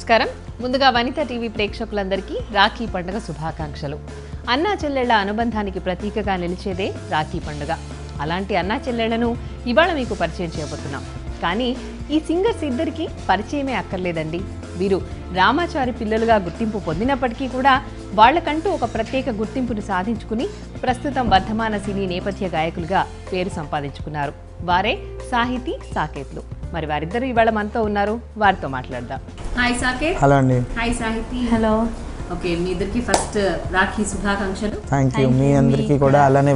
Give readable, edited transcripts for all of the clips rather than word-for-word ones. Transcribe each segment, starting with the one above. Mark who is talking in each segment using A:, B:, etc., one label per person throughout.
A: నమస్కారం. ముందుగా వనిత టీవీ ప్రేక్షకులందరికీ రాఖీ పండుగ శుభాకాంక్షలు. అన్నా చెల్లెళ్ల అనుబంధానికి ప్రతీకగా నిలిచేదే రాఖీ పండుగ. అలాంటి అన్నా చెల్లెళ్లను ఇవాళ మీకు పరిచయం చేయబోతున్నాం. కానీ ఈ సింగర్స్ ఇద్దరికీ పరిచయమే అక్కర్లేదండి. వీరు రామాచారి పిల్లలుగా గుర్తింపు పొందినప్పటికీ కూడా వాళ్లకంటూ ఒక ప్రత్యేక గుర్తింపును సాధించుకుని ప్రస్తుతం వర్ధమాన సినీ నేపథ్య గాయకులుగా పేరు సంపాదించుకున్నారు. వారే సాహితీ సాకేత్లు. మరి వారిద్దరు ఇవాళ మనతో ఉన్నారు, వారితో మాట్లాడదాం. హాయ్ సాకేత్.
B: హలో అండి.
A: హాయ్ సాహితీ.
C: హలో.
A: ఓకే, మీ ఇద్దరికి ఫస్ట్ రాఖీ శుభాకాంక్షలు.
B: Thank you. మీ అందరికీ కూడా, అలానే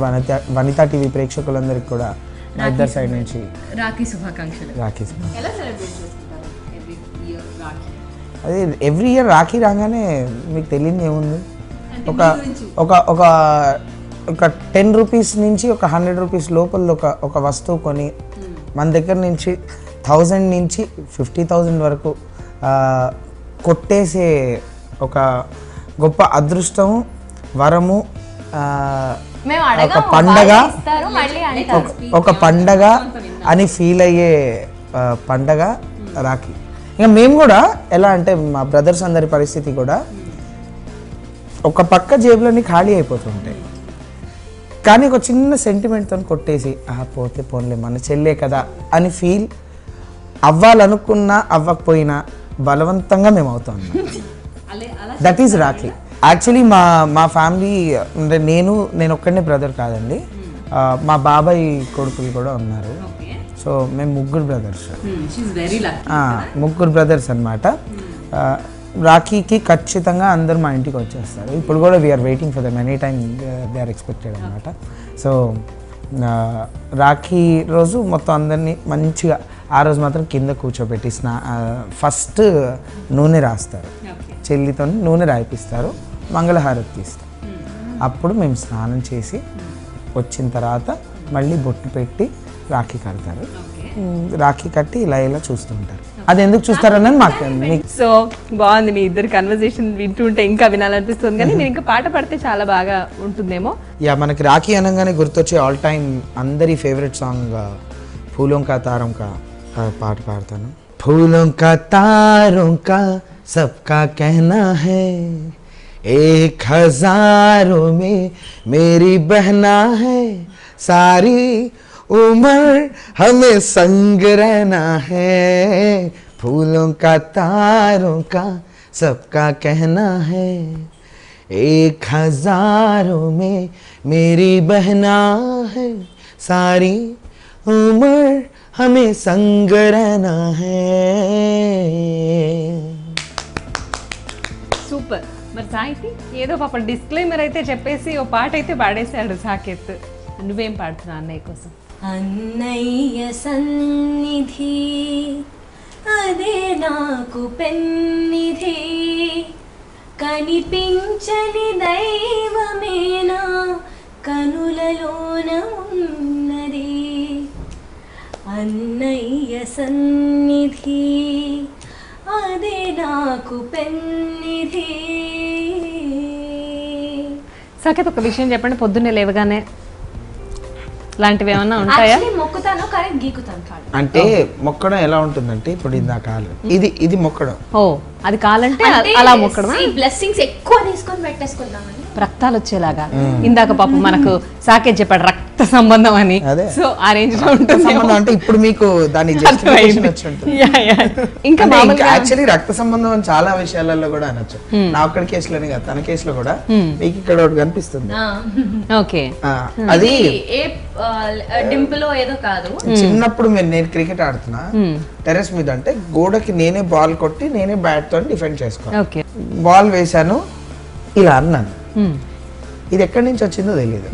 B: వనిత టీవీ ప్రేక్షకులందరికీ కూడా మా ఇద్దరు సైడ్ నుంచి
A: రాఖీ శుభాకాంక్షలు.
B: రాఖీ
A: ఎలా సెలబ్రేట్ చేసుకుంటారు ఎవ్రీ ఇయర్ రాఖీ?
B: అదే ఎవ్రీ ఇయర్ రాఖీ రాగానే మీకు తెలియదు ఏముంది, ఒక ఒక ఒక ఒక 10 రూపీస్ నుంచి ఒక 100 రూపీస్ లోపల ఒక వస్తువు కొని మన దగ్గర నుంచి 1000 నుంచి 50,000 వరకు కొట్టేసే ఒక గొప్ప అదృష్టం, వరము, ఒక పండగ, ఒక పండగ అని ఫీల్ అయ్యే పండగ రాఖీ. ఇంకా మేము కూడా ఎలా అంటే మా బ్రదర్స్ అందరి పరిస్థితి కూడా ఒక పక్క జేబులన్నీ ఖాళీ అయిపోతుంటాయి, కానీ ఒక చిన్న సెంటిమెంట్తో కొట్టేసి పోతే పోన్లే మన చెల్లే కదా అని ఫీల్ అవ్వాలనుకున్నా అవ్వకపోయినా బలవంతంగా మేము అవుతాం. That is Rakhi. యాక్చువల్లీ మా ఫ్యామిలీ అంటే నేను ఒక్కడనే బ్రదర్ కాదండి, మా బాబాయ్ కొడుకులు కూడా ఉన్నారు. సో మేము ముగ్గురు బ్రదర్స్ అన్నమాట. రాఖీకి ఖచ్చితంగా అందరూ మా ఇంటికి వచ్చేస్తారు. ఇప్పుడు కూడా we are waiting for them, any time they are expected అనమాట. సో రాఖీ రోజు మొత్తం అందరినీ మంచిగా ఆ రోజు మాత్రం కింద కూర్చోబెట్టి ఫస్ట్ నూనె రాస్తారు, చెల్లితో నూనె రాయిపిస్తారు, మంగళహారతి తీస్తారు. అప్పుడు మేము స్నానం చేసి వచ్చిన తర్వాత మళ్ళీ బొట్టు పెట్టి రాఖీ కడతారు. రాఖీ కట్టి ఇలా ఇలా చూస్తుంటారు. అది ఎందుకు చూస్తారని మాకు.
C: సో బాగుంది, మీ ఇద్దరు కన్వర్సేషన్ వింటుంటే ఇంకా వినాలనిపిస్తుంది, కానీ నేను ఇంకా పాట పడితే చాలా బాగా ఉంటుందేమో.
B: యా, మనకి రాఖీ అనగానే గుర్తొచ్చే ఆల్ టైమ్ అందరి ఫేవరెట్ సాంగ్ ఫూలోం కా తారోం కా పాట పాడతాను. ఫూలోం కా తారోం కా సబ్కా कहना है, 1000 में मेरी बहना है, सारी उम्र हमें संग रहना है, फूलों का तारों का सबका कहना है, 1000 में मेरी बहना है, सारी उम्र हमें संग रहना है.
C: సూపర్. మరి సాహితీ ఏదో పాప డిస్క్లైమర్ అయితే చెప్పేసి ఓ పాట అయితే పాడేశాడు సాకేత్. నువ్వేం పాడుతున్నావు అన్నయ్య కోసం?
D: అన్నయ్య సన్నిధి అదే నాకు పెన్నిధి, కనిపించని దైవమేనా కనులలోన ఉన్నది, అన్నయ్య సన్నిధి అదే నాకు పెన్నిధి.
C: సాకేత్, ఒక విషయం చెప్పండి, పొద్దున్నే లేవగానే లాంటివి ఏమన్నా ఉంటాయా?
D: మొక్కుతాను కానీ గీకుతాను కాదు.
B: అంటే మొక్కడం ఎలా ఉంటుందంటే, ఇప్పుడు ఇందా కాలు ఇది మొక్కడం.
C: ఓ, అది కాలంటే అలా మొక్కడం.
D: బ్లెస్సింగ్స్ ఎక్కువ తీసుకొని పెట్టేసుకుందామని,
C: రక్తాలు వచ్చేలాగా. ఇందాక పాపం మనకు సాకేత్ చెప్పాడు రక్త సంబంధం అని. సో ఆ రేంజ్ లో ఉంటుంది.
B: అంటే ఇప్పుడు మీకు దాని జస్టిఫికేషన్ వచ్చి ఉంటుంది.
C: ఇంకా
B: యాక్చువల్లీ రక్త సంబంధం అని చాలా విషయాలలో కూడా అనొచ్చు. నా ఒక్కడి కేసులోనే కాదు, తన కేసులో కూడా మీకు ఇక్కడ ఒకటి కనిపిస్తుంది.
C: ఓకే,
B: అది
D: డింపులో ఏదో కాదు.
B: చిన్నప్పుడు నేను క్రికెట్ ఆడుతున్నా టెర్రస్ మీద, అంటే గోడకి నేనే బాల్ కొట్టి నేనే బ్యాట్ తో డిఫెండ్ చేసుకోవాలి. బాల్ వేసాను, ఇలా అన్నాను, ఇది ఎక్కడి నుంచి వచ్చిందో తెలియదు,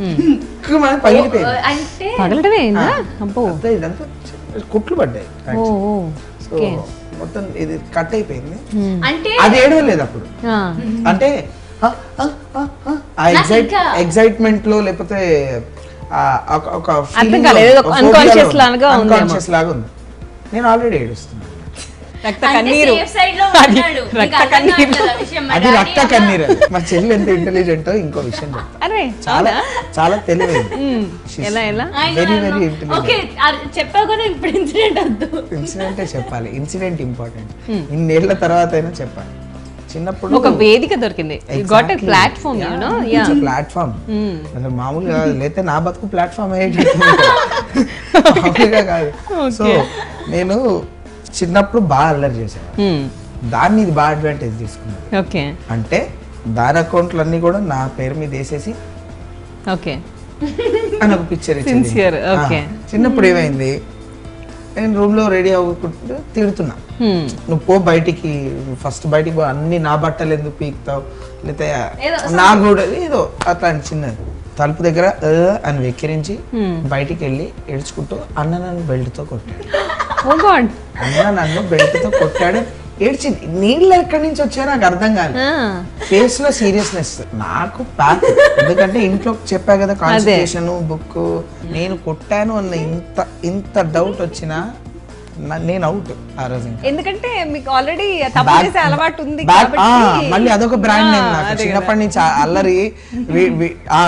B: కుట్లు పడ్డాయి, మొత్తం ఇది కట్ అయిపోయింది. అది ఏడవలేదు అప్పుడు, అంటే ఎగ్జైట్మెంట్ లో లేకపోతే అన్కాన్షియస్ లాగా ఉంది. నేను ఆల్రెడీ ఏడుస్తున్నాను.
C: రక్త కన్నీరు
B: అది రక్త కన్నీరు. మా చెల్లి ఎంత ఇంటెలిజెంట్ ఇంకో విషయం
C: అరే
B: చాలా చాలా తెలివైంది.
C: ఎలా
B: వెరీ వెరీ ఇంటెలిజెంట్.
D: చెప్పావు కదా ఇప్పుడు ఇన్సిడెంట్ వద్దు.
B: ఇన్సిడెంటే చెప్పాలి, ఇన్సిడెంట్ ఇంపార్టెంట్. ఇన్నేళ్ల తర్వాత అయినా చెప్పాలి. చిన్నప్పుడు
C: ఒక వేదిక దొరికింది, got a platform, you know. Yeah,
B: platform. అసలు మామూలుగా లేతే నా బతుకు ప్లాట్ఫామ్ అయ్యేటట్టు మామూలుగా కాదు. సో నేను చిన్నప్పుడు బాగా అల్లరి చేసేవాడు, దాన్ని ఇది బాగా అడ్వాంటేజ్ తీసుకున్నాను.
C: ఓకే,
B: అంటే దాని అకౌంట్లు అన్ని కూడా నా పేరు మీద వేసేసి
C: ఓకే
B: అని ఒక పిక్చర్
C: సిన్సియర్. ఓకే,
B: చిన్నప్పుడు ఏమైంది, నేను రూమ్ లో రెడీ అవ్వకుంటూ తిడుతున్నా, నువ్వు పో బయటికి, ఫస్ట్ బయటికి పో, అన్ని నా బట్టలు ఎందుకు పీకుతావు, లేకపోతే నా కూడా ఏదో అట్లాంటి చిన్నది. తలుపు దగ్గర అని వెక్కిరించి బయటికి వెళ్ళి ఏడ్చుకుంటూ అన్న నన్ను బెల్ట్ తో కొట్టాడు. అన్న నన్ను బెల్ట్ తో కొట్టాడు, ఏడ్చింది. నీళ్ళు ఎక్కడి నుంచి వచ్చాయో నాకు అర్థం కాదు. ఫేస్ లో సీరియస్నెస్ నాకు ప్యాక్, ఎందుకంటే ఇంట్లో చెప్పా కదా కాన్సన్ట్రేషన్ బుక్. నేను కొట్టాను అన్న ఇంత డౌట్ వచ్చినా నేను అవుట్ ఆ రోజు.
C: ఎందుకంటే మీకు ఆల్రెడీ తప్పు చేసే అలవాటు ఉంది.
B: మళ్ళీ అదొక బ్రాండ్ నేమ్ నాకు చిన్నప్పటి నుంచి. అల్లరి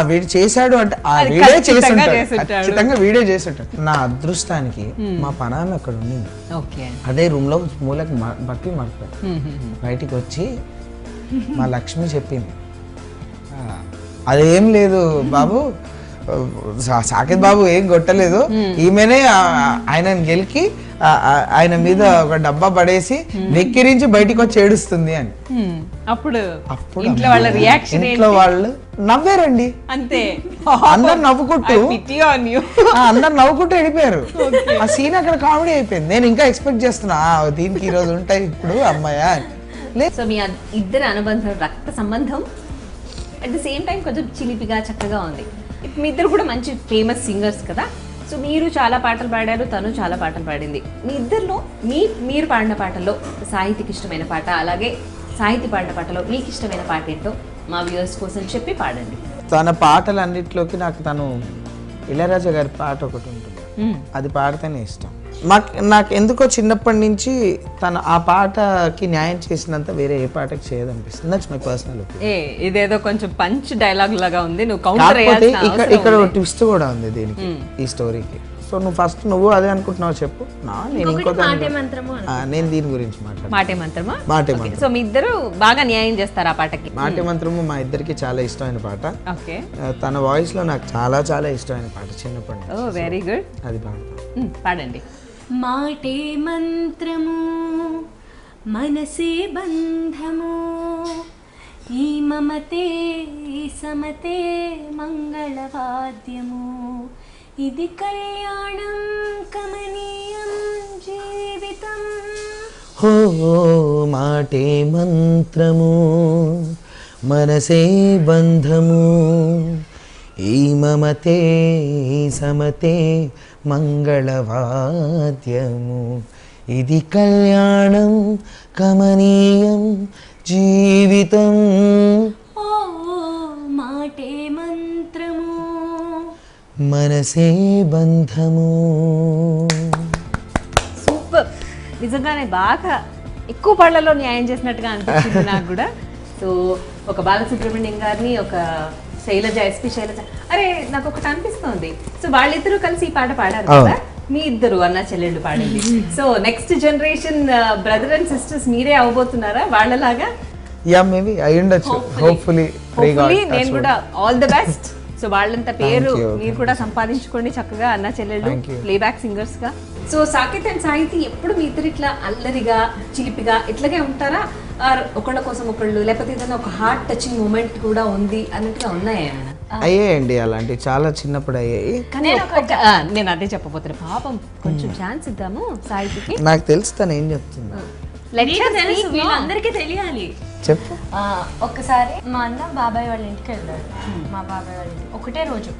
B: వీడు చేశాడు అంటే వీడే చేసుంటాడు, ఖచ్చితంగా వీడే చేసుంటాడు. నా అదృష్టానికి మా పనామె అక్కడ ఉండింది, అదే రూమ్ లో మూలకి బట్టి మర్చిపోయాడు. బయటికి వచ్చి మా లక్ష్మి చెప్పింది, అదేం లేదు బాబు, సాకేత్ బాబు ఏం కొట్టలేదు, ఈమెనే ఆయనని గెలికి ఆయన మీద ఒక డబ్బా పడేసి వెక్కిరించి బయటికి వచ్చి ఏడుస్తుంది అని.
C: అప్పుడు ఇంట్లో వాళ్ళ రియాక్షన్,
B: ఇంట్లో వాళ్ళు నవ్వారండి
C: అంతే.
B: అందరు నవ్వుకుంటూ అందరు నవ్వుకుంటూ వెళ్ళిపోయారు. ఆ సీన్ అక్కడ కామెడీ అయిపోయింది. నేను ఇంకా ఎక్స్పెక్ట్ చేస్తున్నా దీనికి ఈ రోజు ఉంటాయి ఇప్పుడు అమ్మాయ.
A: సో మీ ఇద్దరు అనుబంధం, రక్త సంబంధం అట్ ద సేమ్ టైం కొంచెం చిలిపిగా చక్కగా ఉంది. మీ ఇద్దరు కూడా మంచి ఫేమస్ సింగర్స్ కదా. సో మీరు చాలా పాటలు పాడారు, తను చాలా పాటలు పాడింది. మీ ఇద్దరిలో మీరు పాడిన పాటల్లో సాహితికి ఇష్టమైన పాట, అలాగే సాహితి పాడిన పాటలో మీకు ఇష్టమైన పాట ఏంటో మా వ్యూవర్స్ కోసం చెప్పి పాడండి.
B: తన పాటలన్నిటిలోకి నాకు తను ఇళయరాజా గారి పాట ఒకటి ఉంటుంది, అది పాడితేనే ఇష్టం. నాకు ఎందుకో చిన్నప్పటి నుంచి తను ఆ పాటకి న్యాయం చేసినంత వేరే ఏ పాటకి చేయదనిపిస్తుంది. That's my personal opinion.
C: ఇదేదో కొంచెం పంచ్ డైలాగ్ లాగా ఉంది, నువ్వు కౌంటర్
B: ఇక్కడ ఒక ట్విస్ట్ కూడా ఉంది దీనికి, ఈ స్టోరీకి. సో నువ్వు ఫస్ట్ నువ్వు అదే అనుకుంటున్నావు చెప్పు, నేను ఇంకో నేను దీని గురించి
C: మాటే మంత్రమా.
B: మాటే మంత్రం.
C: సో మీ ఇద్దరు బాగా న్యాయం చేస్తారు ఆ పాటకి.
B: మాటే మంత్రము మా ఇద్దరికి చాలా ఇష్టమైన పాట.
C: ఓకే,
B: తన వాయిస్ లో నాకు చాలా చాలా ఇష్టమైన పాట చిన్నప్పటి నుంచి.
C: ఓ వెరీ గుడ్,
B: అది పాడతాను.
C: పాడండి.
D: మాటే మంత్రము మనసే బంధము, ఈ మమతే ఈ సమతే మంగళవాద్యము, ఇది కళ్యాణం కమనీయం జీవితం.
B: హో మాటే మంత్రము మనసే బంధము, ఈ మమతే ఈ సమతే మంగళవాద్యము, ఇది కళ్యాణం కమనీయం జీవితం.
D: ఓ మాటే మంత్రము
B: మనసే బంధము.
C: సూపర్, నిజంగానే బాగా ఎక్కువ పాటలలో న్యాయం చేసినట్టుగా అనిపించింది నాకు కూడా. సో ఒక బాలసుబ్రహ్మణ్యం గారిని, ఒక శైలజ, ఎస్పి శైలజ, అరే నాకు ఒకటి అనిపిస్తుంది. సో వాళ్ళిద్దరూ కలిసి ఈ పాట పాడారు కదా, మీ ఇద్దరు అన్న చెల్లెళ్ళు పాడింది. So next generation brother and sisters మీరే అవబోతున్నారా వాళ్ళలాగా?
B: యా మేబీ అయి ఉండొచ్చు, హోప్ఫుల్లీ.
C: నేను కూడా ఆల్ ది బెస్ట్. సో వాళ్ళంత పేరు మీరు కూడా సంపాదించుకోండి చక్కగా, అన్న చెల్లెళ్ళు ప్లేబ్యాక్ సింగర్స్ గా. సో సాకేత్ అండ్ సాహితి ఎప్పుడు మీ ఇద్దరు ఇట్లా అల్లరిగా చిలిపిగా ఇట్లాగే ఉంటారా, ఒకళ్ళ కోసం ఒకళ్ళు, లేకపోతే ఏదైనా ఒక హార్ట్ టచింగ్ మూమెంట్ కూడా ఉంది అన్నట్టుగా ఉన్నాయా?
B: అయ్యాయండి అలాంటి, చాలా చిన్నప్పుడు అయ్యాయి.
C: కానీ నేను అదే చెప్పబోతున్నా, పాపం కొంచెం ఛాన్స్ ఇద్దాము సాహితికి.
B: నాకు తెలుసు తను ఏం చెప్తున్నా,
D: వీళ్ళందరికీ తెలియాలి.
B: చెప్పు.
D: ఒక్కసారి మా అన్న బాబాయ్ వాళ్ళ ఇంటికి వెళ్ళాడు. మా బాబాయ్ వాళ్ళ ఇంటికి ఒకటే రోజు.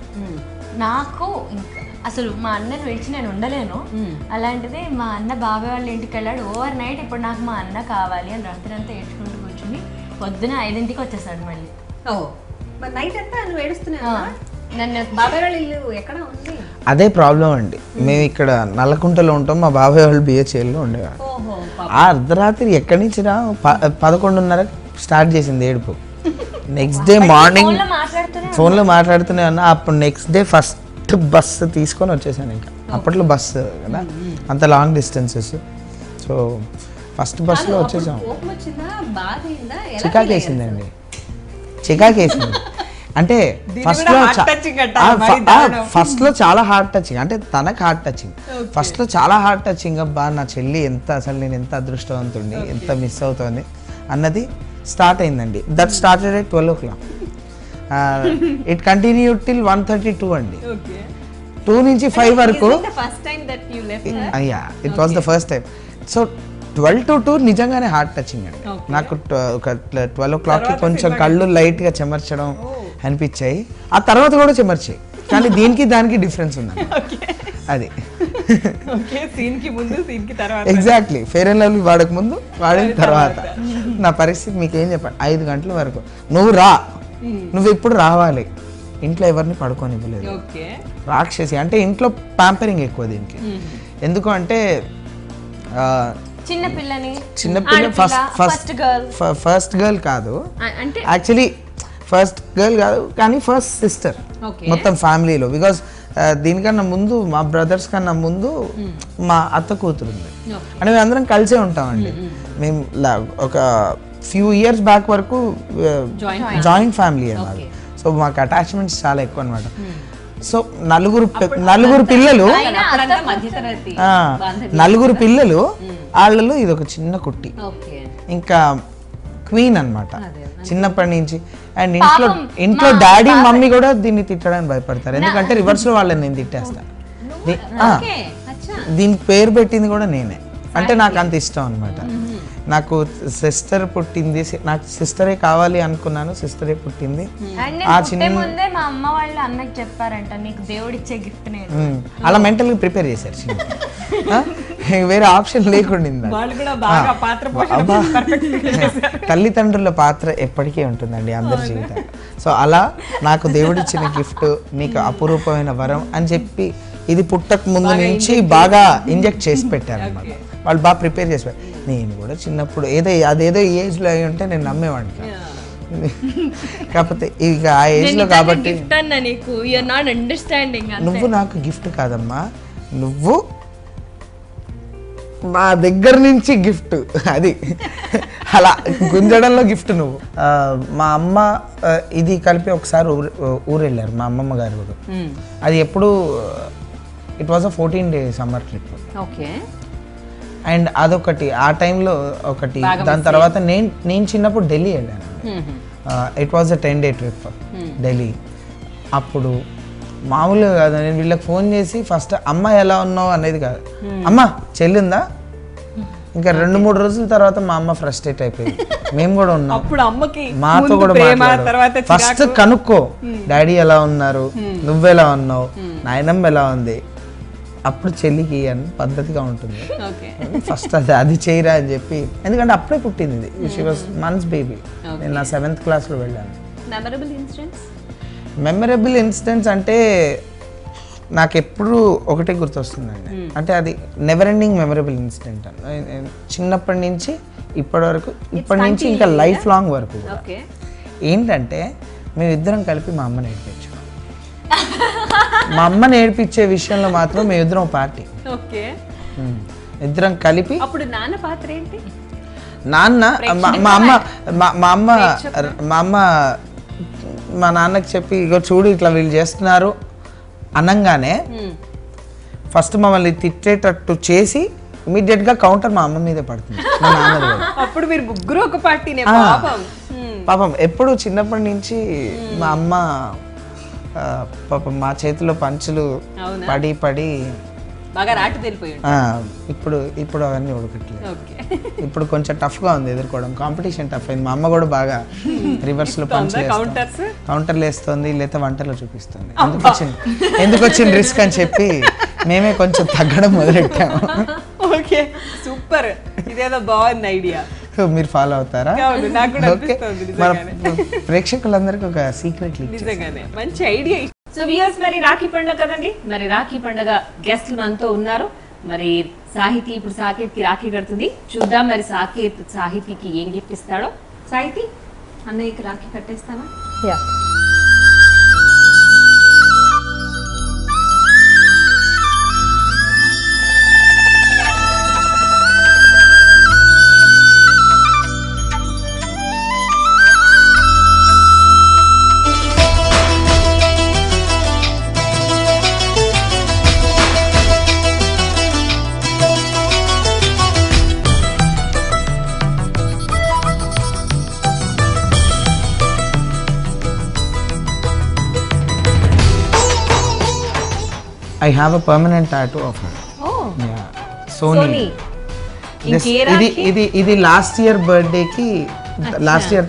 D: నాకు ఇంకా అసలు మా అన్నని విడిచి నేను ఉండలేను. అలాంటిది మా అన్న బాబాయ్ వాళ్ళ ఇంటికి వెళ్ళాడు ఓవర్ నైట్. ఇప్పుడు నాకు మా అన్న కావాలి అని రాత్రి అంతా ఏడ్చుకుంటూ కూర్చుని పొద్దున 5ంటికి వచ్చేసాడు మళ్ళీ.
C: నైట్ అంతా నువ్వు ఏడుస్తున్నావా? నన్ను బాబాయ్ వాళ్ళ ఇల్లు ఎక్కడ ఉంది?
B: అదే ప్రాబ్లం అండి, మేము ఇక్కడ నల్లకుంటలో ఉంటాం, మా బాబాయ్ వాళ్ళు బిహెచ్ఎల్లో ఉండేవారు. ఆ అర్ధరాత్రి ఎక్కడి నుంచి రా 11:30 స్టార్ట్ చేసింది ఏడుపు. నెక్స్ట్ డే మార్నింగ్ ఫోన్లో మాట్లాడుతూనే ఉన్నా. అప్పుడు నెక్స్ట్ డే ఫస్ట్ బస్సు తీసుకొని వచ్చేసాను. ఇంకా అప్పట్లో బస్సు కదా, అంత లాంగ్ డిస్టెన్సెస్. సో ఫస్ట్ బస్సులో వచ్చేసాం. చికాకేసిందండి, చికాకేసింది. అంటే ఫస్ట్లో చాలా హార్ట్ టచింగ్, అంటే తనకు హార్ట్ టచింగ్. ఫస్ట్లో చాలా హార్ట్ టచింగ్. అబ్బా నా చెల్లి ఎంత, అసలు నేను ఎంత అదృష్టవంతుడిని, ఎంత మిస్ అవుతుంది అన్నది స్టార్ట్ అయిందండి. That started at 12 o'clock. It continued till 1:32 అండి. 2 నుంచి 5 వరకు. అయ్యా it was the first time. So 12 to 2 నిజంగానే హార్ట్ టచింగ్ అండి. నాకు ఒక 12 o'clock కొంచెం కళ్ళు లైట్గా చెమర్చడం అనిపించాయి. ఆ తర్వాత కూడా చెమర్చాయి, కానీ దీనికి దానికి డిఫరెన్స్ ఉందండి. అది ఎగ్జాక్ట్లీ ఫెయిర్ అండ్ లవ్లీ వాడక ముందు, వాడిన తర్వాత నా పరిస్థితి మీకు ఏం చెప్పండి. 5 గంటల వరకు నువ్వు ఇప్పుడు రావాలి. ఇంట్లో ఎవరిని పడుకోనివ్వలేదు. రాక్షసి అంటే ఇంట్లో ప్యాంపరింగ్ ఎక్కువ దీనికి. ఎందుకు అంటే చిన్నపిల్ల ఫస్ట్ గర్ల్ కాదు, యాక్చువల్లీ ఫస్ట్ గర్ల్ కాదు, కానీ ఫస్ట్ సిస్టర్ మొత్తం ఫ్యామిలీలో. బికాస్ దీనికన్నా ముందు మా బ్రదర్స్ కన్నా ముందు మా అత్త కూతురు ఉంది. అంటే మేము అందరం కలిసే ఉంటామండి. మేము ఒక ఫ్యూ ఇయర్స్ బ్యాక్ వరకు జాయింట్ ఫ్యామిలీ అన్నమాట. సో మాకు అటాచ్మెంట్స్ చాలా ఎక్కువ అనమాట. సో నలుగురు పిల్లలు వాళ్ళలో ఇది ఒక చిన్న కుట్టి, ఇంకా క్వీన్ అన్నమాట చిన్నప్పటి నుంచి. అండ్ ఇంట్లో డాడీ మమ్మీ కూడా దీన్ని తిట్టడానికి భయపడతారు, ఎందుకంటే రివర్స్ లో వాళ్ళని నేను తిట్టేస్తాను. దీనికి పేరు పెట్టింది కూడా నేనే, అంటే నాకు అంత ఇష్టం అనమాట. నాకు సిస్టర్ పుట్టింది, నాకు సిస్టరే కావాలి అనుకున్నాను, సిస్టరే పుట్టింది.
D: ఆ చిన్న మా అమ్మ వాళ్ళు అన్నకి చెప్పారంట నీకు దేవుడు ఇచ్చే గిఫ్ట్ నేను.
B: అలా మెంటల్ గా ప్రిపేర్ చేశారు చిన్న, వేరే ఆప్షన్ లేకుండా. తల్లిదండ్రుల పాత్ర ఎప్పటికీ ఉంటుందండి అందరి జీవితం. సో అలా నాకు దేవుడిచ్చిన గిఫ్ట్ నీకు అపురూపమైన వరం అని చెప్పి ఇది పుట్టక ముందు నుంచి బాగా ఇంజెక్ట్ చేసి పెట్టారు అన్నమాట. వాళ్ళు బాగా ప్రిపేర్ చేసి పెట్టారు. నేను కూడా చిన్నప్పుడు అదేదో ఏజ్లో అయి ఉంటే నేను నమ్మేవాడిని. కాకపోతే ఇక ఆ ఏజ్లో కాబట్టి నువ్వు నాకు గిఫ్ట్ కాదమ్మా, నువ్వు నా దగ్గర నుంచి గిఫ్ట్. అది అలా గుంజడంలో గిఫ్ట్ నువ్వు. మా అమ్మ ఇది కలిపి ఒకసారి ఊరు వెళ్ళారు మా అమ్మమ్మ గారు కూడా. అది ఎప్పుడు it was 14 day summer trip. And అదొకటి ఆ టైంలో ఒకటి. దాని తర్వాత నేను చిన్నప్పుడు ఢిల్లీ వెళ్ళాను. It was 10 day trip Delhi. అప్పుడు మామూలుగా కాదు, నేను వీళ్ళకి ఫోన్ చేసి ఫస్ట్ అమ్మ ఎలా ఉన్నావు అనేది కాదు, అమ్మ చెల్లిందా. ఇంకా 2-3 రోజుల తర్వాత మా అమ్మ ఫ్రస్ట్రేట్ అయిపోయింది. మేము కూడా ఉన్నాం, మాతో కూడా ఫస్ట్ కనుక్కో డాడీ ఎలా ఉన్నారు, నువ్వెలా ఉన్నావు, నాయనమ్మ ఎలా ఉంది, అప్పుడు చెల్లికి అని పద్ధతిగా ఉంటుంది. ఫస్ట్ అది చేయరా అని చెప్పి, ఎందుకంటే అప్పుడే పుట్టింది. She was months baby. నేను నా 7th క్లాస్లో వెళ్ళాను. మెమరబుల్ ఇన్సిడెంట్స్ అంటే నాకు ఎప్పుడు ఒకటే గుర్తొస్తుందండి. అంటే అది నెవర్ ఎండింగ్ మెమరబుల్ ఇన్సిడెంట్. చిన్నప్పటి నుంచి ఇప్పటి వరకు, ఇప్పటి నుంచి ఇంకా లైఫ్ లాంగ్ వరకు ఏంటంటే మేమిద్దరం కలిపి మా అమ్మని నేర్పించాం. మా అమ్మ నేర్పించే విషయంలో మాత్రం మేమిద్దరం పార్టీ. ఇద్దరం కలిపి.
C: అప్పుడు నాన్న పాత్ర ఏంటి?
B: నాన్న మా అమ్మ మా నాన్నకి చెప్పి ఇగో చూడు ఇట్లా వీళ్ళు చేస్తున్నారు అనంగానే ఫస్ట్ మమ్మల్ని తిట్టేటట్టు చేసి ఇమీడియట్ గా కౌంటర్ మా అమ్మ మీదే పడుతుంది. మా నాన్నది.
C: అప్పుడు మీరు ముగ్గురు ఒక పార్టీనే.
B: పాపం ఎప్పుడు చిన్నప్పటి నుంచి మా అమ్మ పాపం మా చేతిలో పంచులు పడి పడి
C: బాగా రాటు తెలిపోయి.
B: ఇప్పుడు అవన్నీ ఉడకట్లేదు. ఇప్పుడు కొంచెం టఫ్ గా ఉంది ఎదుర్కోవడం, కాంపిటీషన్ టఫ్ అయింది. మా అమ్మ కూడా బాగా రివర్స్ లో కౌంటర్లు వేస్తుంది, లేదా వంటలో చూపిస్తుంది. ఎందుకు వచ్చింది రిస్క్ అని చెప్పి మేమే కొంచెం తగ్గడం మొదలెట్టాము.
C: ఓకే, సూపర్, ఇదేదో బాగుంది ఐడియా.
B: మీరు ఫాలో అవుతారా? మన ప్రేక్షకులందరికీ ఒక సీక్రెట్
C: మంచి ఐడియా. సో వ్యూయర్స్, మరి రాఖీ పండుగ కదండి, మరి రాఖీ పండుగ గెస్ట్లు మనతో ఉన్నారు. మరి
A: సాహితీ ఇప్పుడు సాకేత్కి రాఖీ కడుతుంది. చూద్దాం మరి సాకేత్ సాహితీకి ఏం గిఫ్ట్ ఇస్తాడో. సాహితీ, అన్నయ్యకి రాఖీ కట్టేస్తావా?
C: Yeah.
B: I have a permanent tattoo of her.
A: Oh.
B: Yeah. Sony. ఇది లాస్ట్ ఇయర్ బర్త్డేకి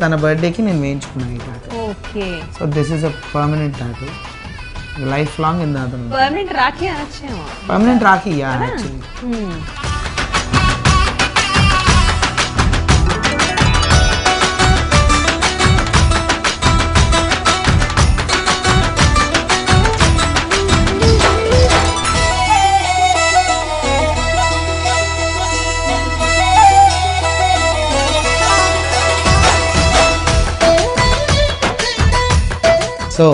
B: తన బర్త్డేకి నేను వేయించుకున్నాను ఈ tattoo.
A: Okay.
B: So this is a permanent tattoo. Life long in that.
A: Permanent rakhi అనొచ్చేమో.
B: Permanent rakhi yeah actually. So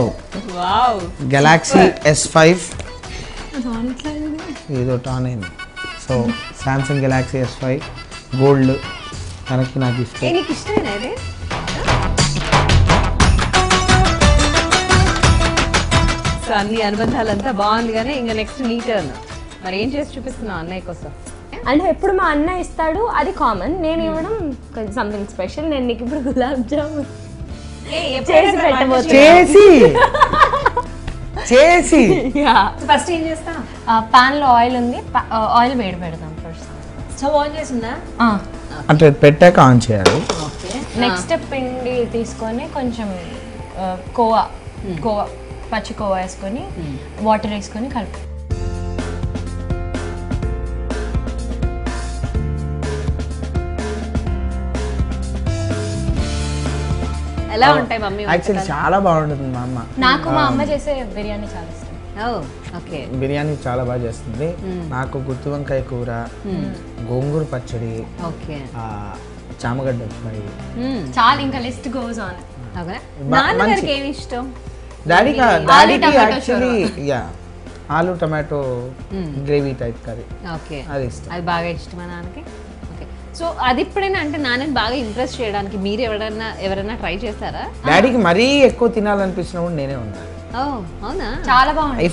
B: Galaxy S5 ఏదో tan అయింది. So Samsung Galaxy S5 gold తనకి నాకు ఇష్టం.
A: నీకు ఇష్టమేనా ఇది? సో అన్ని అనుబంధాలంతా బాగుంది కానీ ఇంకా నెక్స్ట్ నీ టర్న్. మరి ఏం చేసి చూపిస్తున్నావు అన్నయ్య కోసం?
D: అంటే ఎప్పుడు మా అన్న ఇస్తాడు, అది కామన్. నేను ఇవ్వడం సంథింగ్ స్పెషల్. నేను నీకు ఇప్పుడు గులాబ్ జామున్ చేసి
B: చేసి
A: ఫస్ట్ ఏం చేస్తా?
D: పాన్ లో ఆయిల్ ఉంది, ఆయిల్ వేడి పెడతాం ఫస్ట్.
A: స్టవ్ ఆన్ చేసిందా?
B: అంటే పెట్టాక ఆన్ చేయాలి.
D: నెక్స్ట్ పిండి తీసుకొని కొంచెం కోవా పచ్చి కోవా వేసుకొని వాటర్ వేసుకొని కలుపు.
A: ఎలా ఉంటాయి మమ్మీ?
B: యాక్చువల్లీ చాలా బాగుంటుంది మా అమ్మ.
D: నాకు మా అమ్మ చేసే బిర్యానీ చాలా ఇష్టం.
A: ఓకే.
B: బిర్యానీ చాలా బాగా చేస్తుంది. నాకు గుత్తి వంకాయ కూర, గోంగూర పచ్చడి,
A: ఓకే,
B: చామగడ్డ ఫ్రై,
D: చాలా ఇంకా లిస్ట్ గోస్ ఆన్.
A: నాన్నగారికి ఏమి ఇష్టం?
B: డాడీకి యాక్చువల్లీ యా ఆలు tomato gravy type curry.
A: Okay,
B: అది ఇష్టం.
A: అది బాగా ఇష్టమా నాన్నకి? ఓకే. సో అది ఇప్పుడైనా అంటే నాన్నని బాగా ఇంప్రెస్ చేయడానికి మీరు ఎవరైనా ట్రై చేస్తారా?
B: డాడీకి మరీ ఎక్కువ తినాలనిపించినప్పుడు నేనే ఉన్నాను.
A: అవునా?
D: చాలా బాగుంది.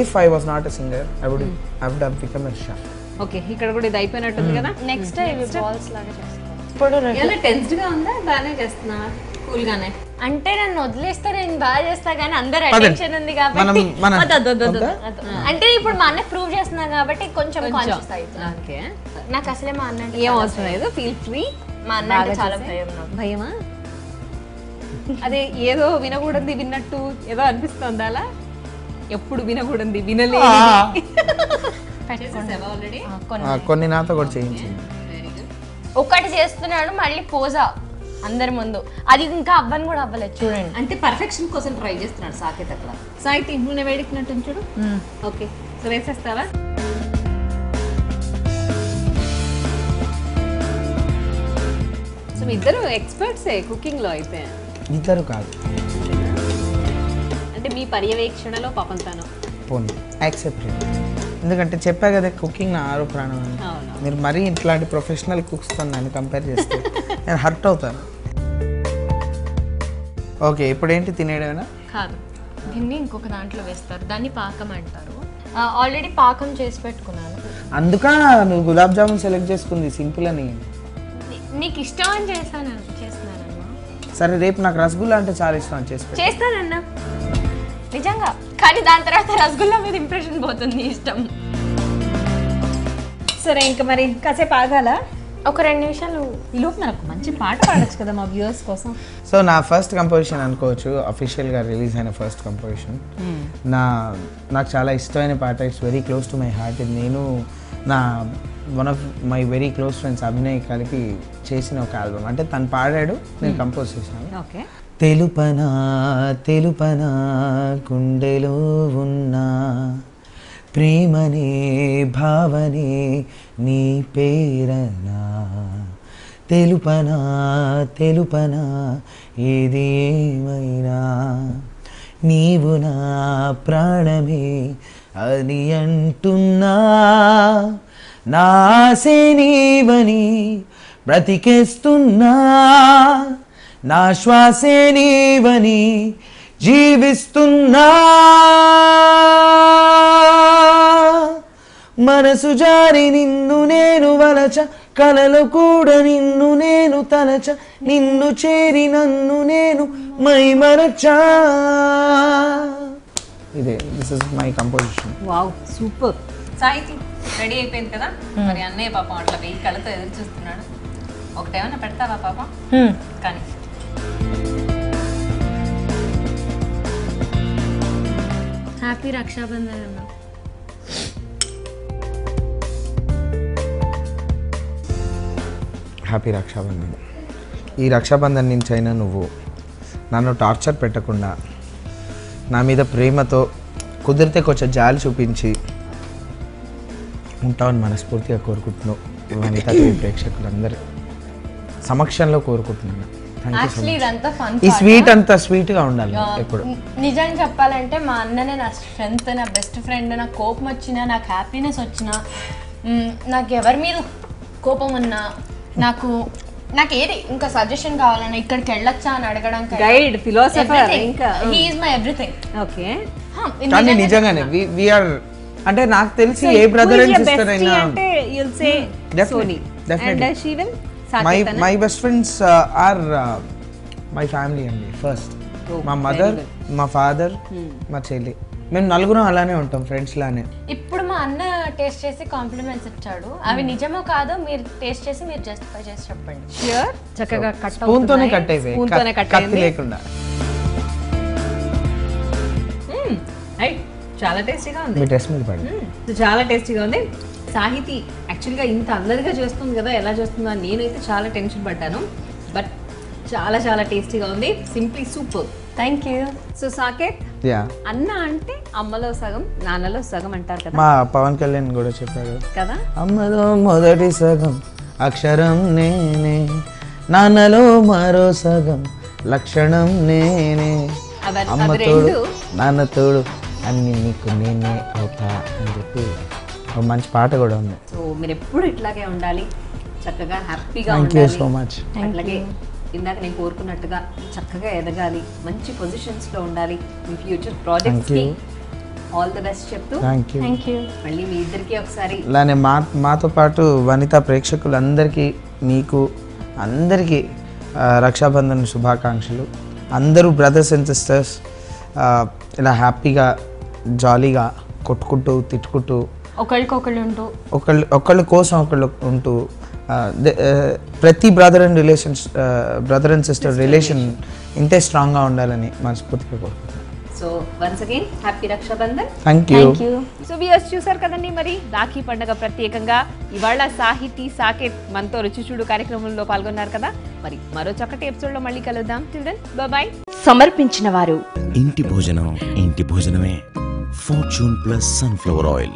B: If I was not a singer, I would have become a chef.
A: Okay, ఇక్కడ కూడా ఇది అయిపోయినట్టుంది కదా.
D: నెక్స్ట్ బాల్స్ లాగా చేస్తాను. ఇప్పుడు
A: టెన్స్డ్ గా ఉందా? బాగానే చేస్తున్నా, కూల్ గానే.
D: అంటే నన్ను వదిలేస్తే నేను బాగా చేస్తా కానీ అందరు అటెన్షన్ ఉంది కాబట్టి అంటే ఇప్పుడు మా అన్న ప్రూవ్ చేస్తున్నా కాబట్టి కొంచెం కాన్షియస్ అవుతున్నా.
A: ఓకే,
D: నాకు అసలే మా అన్న
A: ఏం అవసరం లేదు, ఫీల్ ఫ్రీ.
D: మా అన్న అంటే చాలా భయం.
A: భయమా? అదే ఏదో వినకూడదు విన్నట్టు ఏదో అనిపిస్తుంది అలా. ఎప్పుడు వినకూడదు వినలే.
B: కొన్ని నాతో కూడా చేయించింది.
D: ఒకటి చేస్తున్నాడు మళ్ళీ పోజా అందరి ముందు, అది ఇంకా అవ్వని కూడా అవ్వలేదు చూడండి.
A: అంటే పర్ఫెక్షన్ కోసం ట్రై చేస్తున్నాడు సాకేత్ అట్లా. సాయితీ నూనె వేడికినట్టు చూడు. ఓకే, సో వేసేస్తావా? సో మీ ఇద్దరు ఎక్స్పర్ట్సే కుకింగ్ లో అయితే?
B: ఇద్దరు కాదు,
A: అంటే మీ పర్యవేక్షణలో పాపం తను
B: పోనీ యాక్సెప్టెడ్. ఎందుకంటే చెప్పా కదా కుకింగ్ నా ఆరో ప్రాణం అని. మీరు మరీ ఇట్లాంటి ప్రొఫెషనల్ కుక్స్తో నన్ను కంపేర్ చేస్తే నేను హర్ట్ అవుతాను. ఓకే, ఇప్పుడు ఏంటి తినేయడమేనా?
D: కాదు, దీన్ని ఇంకొక దాంట్లో వేస్తారు, దాన్ని పాకం అంటారు. ఆల్రెడీ పాకం చేసి పెట్టుకున్నాను.
B: అందుక నువ్వు గులాబ్ జామున్ సెలెక్ట్ చేసుకుంది సింపుల్ అని.
D: నీకు ఇష్టం అని చేస్తానమ్మా.
B: సరే, రేపు నాకు రసగుల్లా అంటే చాలా ఇష్టం,
D: చేస్తానన్నా నిజంగా. కానీ దాని తర్వాత రసగుల్లా మీద ఇంప్రెషన్ పోతుంది ఇష్టం.
A: సరే, ఇంకా మరి కాసేపు ఆగాల?
D: ఒక 2 నిమిషాలు.
A: ఈ లోపు నాకు మంచి పాట పాడచ్చు కదా మా వ్యూవర్స్ కోసం.
B: సో నా ఫస్ట్ కంపోజిషన్ అనుకోవచ్చు, అఫీషియల్గా రిలీజ్ అయిన ఫస్ట్ కంపోజిషన్. నాకు చాలా ఇష్టమైన పాట, it's very close to my heart. ఇది నేను నా one of my very close friends Abhinay కలిపి చేసిన ఒక ఆల్బమ్. అంటే తను పాడాడు, నేను కంపోజ్ చేశాను.
A: ఓకే.
B: తెలుపనా తెలుపనా గుండెలో ఉన్నా ప్రేమనే భావనే నీ పేరనా తెలుపనా తెలుపనా ఏది ఏమైనా నీవు నా ప్రాణమే అని అంటున్నా నా ఆశే నీవని బ్రతికేస్తున్నా నా శ్వాసే నీవని జీవిస్తున్నా మనసు జారి నిన్ను నేను వలచ కలలో కూడా నిన్ను నేను తలచ నిన్ను చేరి నన్ను నేను మైమరచా ఇదే this is my composition.
C: Wow super. Sahiti ready అయిపోయింది కదా, మరి అన్నయ్య పాపం అట్లా వెయ్యి కళ్ళతో ఎదురు చూస్తున్నాడు. ఒకటేమన్నా పెడతావా పాపం? కానీ
D: హ్యాపీ రక్షాబంధన్ అన్న.
B: హ్యాపీ రక్షాబంధన్. ఈ రక్షాబంధన్ నుంచి అయినా నువ్వు నన్ను టార్చర్ పెట్టకుండా నా మీద ప్రేమతో కుదిరితే కొంచెం జాలి చూపించి ఉంటావని మనస్ఫూర్తిగా కోరుకుంటున్నావు. వనితా టీవీ ప్రేక్షకులందరూ సమక్షంలో కోరుకుంటున్నాను.
D: యాక్చువల్లీ ఇదంతా ఫన్.
B: ఈ స్వీట్ అంతా స్వీట్గా ఉండాలి ఎప్పుడు.
D: నిజంగా చెప్పాలంటే మా అన్ననే నా స్ట్రెంగ్త్, నా బెస్ట్ ఫ్రెండ్. నాకు కోపం వచ్చినా, నాకు హ్యాపీనెస్ వచ్చినా, నాకు ఎవరి మీద కోపం ఉన్నా, నాకు ఏది ఇంకా సజెషన్ కావాలన్నా, ఇక్కడికి వెళ్ళొచ్చా అని అడగడం,
C: గైడ్, ఫిలాసఫర్, ఇంకా
D: he is my everything.
C: Okay.
B: కానీ నిజంగానే వి ఆర్ అంటే నాకు తెలిసి ఏ బ్రదర్ అండ్ సిస్టర్ అయినా
C: అంటే you'll say Sony and Shivan Saket.
B: My best friends are my family అండి. ఫస్ట్ మా మదర్, మా ఫాదర్, మా చెల్లి, మేము నలుగురం అలానే ఉంటాం, ఫ్రెండ్స్ లానే.
D: ఇప్పుడు మా అన్న టేస్ట్ చేసి కాంప్లిమెంట్స్ ఇచ్చాడు. అవి నిజమో కాదో మీరు టేస్ట్ చేసి మీరు జస్టిఫై చేసి చెప్పండి.
C: ష్యూర్. చక్కగా కట్
B: స్పూన్ తోనే కట్ అయిపోయి,
C: స్పూన్తోనే కట్
B: కత్తి లేకుండా.
C: చాలా టేస్టీగా ఉంది.
B: మీ టేస్ట్ మీద పడి
C: చాలా టేస్టీగా ఉంది. సాహితి యాక్చువల్గా ఇంత అందరిగా చేస్తుంది కదా, ఎలా చేస్తుందో అని నేనైతే చాలా టెన్షన్ పడ్డాను. బట్ చాలా చాలా టేస్టీగా ఉంది. Simply super.
D: Thank you.
C: So Saket,
B: yeah,
C: అన్న అంటే అమ్మలో సగం నాన్నలో సగం అంటారు కదా.
B: మా పవన్ కళ్యాణ్ కూడా చెప్పాడు
C: కదా,
B: అమ్మలో మొదటి సగం అక్షరం నేనే, నాన్నలో మరో సగం లక్షణం నేనే, అమ్మ తోడు నాన్న తోడు అన్ని నీకు నేనే అవుతా అని చెప్పి ఒక మంచి పాట కూడా ఉంది.
C: సో మీరు ఎప్పుడు ఇట్లాగే ఉండాలి, చక్కగా హ్యాపీగా
B: థ్యాంక్ యూ
C: ఉండాలి.
B: So much.
C: అట్లాగే ఇందాక నేను కోరుకున్నట్టుగా చక్కగా ఎదగాలి, మంచి పొజిషన్స్ లో ఉండాలి. మీ ఫ్యూచర్ ప్రాజెక్ట్స్ కి ఆల్ ది బెస్ట్ చెప్తూ
B: థ్యాంక్ యూ.
C: మళ్ళీ మీ ఇద్దరికి ఒకసారి
B: ఇలానే మాతో పాటు వనితా ప్రేక్షకులందరికీ, మీకు అందరికీ రక్షాబంధన్ శుభాకాంక్షలు. అందరూ బ్రదర్స్ అండ్ సిస్టర్స్ ఇలా హ్యాపీగా జాలీగా కొట్టుకుంటూ తిట్టుకుంటూ
D: ఒకళ్ళకొకళ్ళు ఉంటూ
B: ఒకళ్ళ కోసం ఒకళ్ళు ఉంటూ ప్రతి బ్రదర్ అండ్ సిస్టర్ రిలేషన్ ఇంతే స్ట్రాంగ్గా ఉండాలని మనస్ఫూర్తిగా కోరుకుంటున్నాను.
C: So once again happy Raksha Bandhan.
B: Thank you.
C: So viewers చూసారు కదండి, మరి రాఖీ పండుగ ప్రత్యేకంగా ఇవాళ సాహితీ సాకేత్ మనతో రుచి చూడు కార్యక్రమంలో పాల్గొన్నారు కదా. మరి మరో చక్కటి ఎపిసోడ్లో మళ్ళీ కలుద్దాం. Till then bye bye.
A: సమర్పించిన వారు
E: ఇంటి భోజనం ఇంటి భోజనమే. Fortune plus sunflower oil.